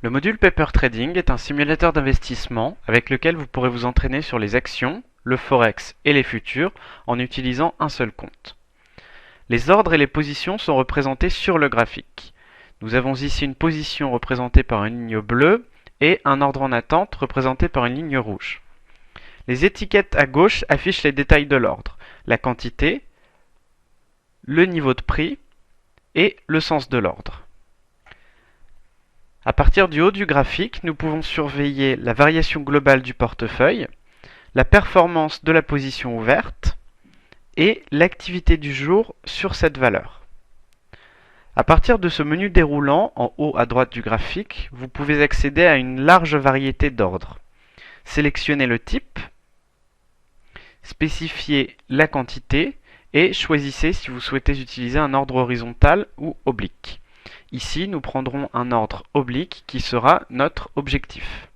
Le module Paper Trading est un simulateur d'investissement avec lequel vous pourrez vous entraîner sur les actions, le forex et les futurs en utilisant un seul compte. Les ordres et les positions sont représentés sur le graphique. Nous avons ici une position représentée par une ligne bleue et un ordre en attente représenté par une ligne rouge. Les étiquettes à gauche affichent les détails de l'ordre, la quantité, le niveau de prix et le sens de l'ordre. À partir du haut du graphique, nous pouvons surveiller la variation globale du portefeuille, la performance de la position ouverte et l'activité du jour sur cette valeur. À partir de ce menu déroulant, en haut à droite du graphique, vous pouvez accéder à une large variété d'ordres. Sélectionnez le type, spécifiez la quantité et choisissez si vous souhaitez utiliser un ordre horizontal ou oblique. Ici, nous prendrons un ordre oblique qui sera notre objectif.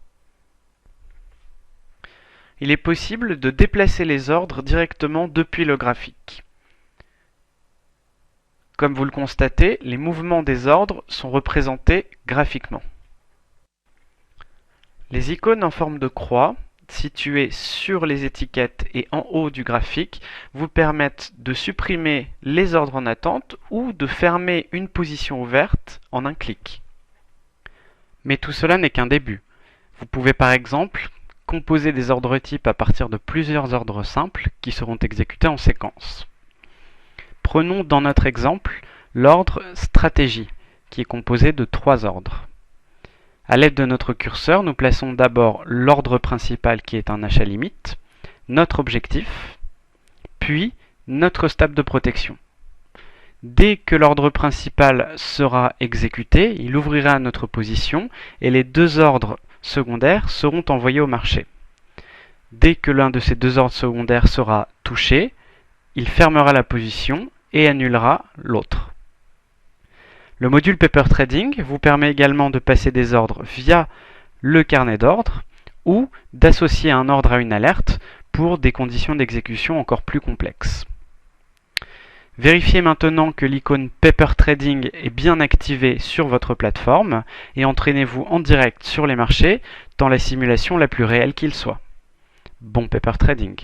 Il est possible de déplacer les ordres directement depuis le graphique. Comme vous le constatez, les mouvements des ordres sont représentés graphiquement. Les icônes en forme de croix, situées sur les étiquettes et en haut du graphique, vous permettent de supprimer les ordres en attente ou de fermer une position ouverte en un clic. Mais tout cela n'est qu'un début. Vous pouvez par exemple composer des ordres types à partir de plusieurs ordres simples qui seront exécutés en séquence. Prenons dans notre exemple l'ordre stratégie, qui est composé de 3 ordres. À l'aide de notre curseur, nous plaçons d'abord l'ordre principal qui est un achat limite, notre objectif, puis notre stop de protection. Dès que l'ordre principal sera exécuté, il ouvrira notre position et les 2 ordres secondaires seront envoyés au marché. Dès que l'un de ces 2 ordres secondaires sera touché, il fermera la position et annulera l'autre. Le module Paper Trading vous permet également de passer des ordres via le carnet d'ordre ou d'associer un ordre à une alerte pour des conditions d'exécution encore plus complexes. Vérifiez maintenant que l'icône Paper Trading est bien activée sur votre plateforme et entraînez-vous en direct sur les marchés dans la simulation la plus réelle qu'il soit. Bon Paper Trading!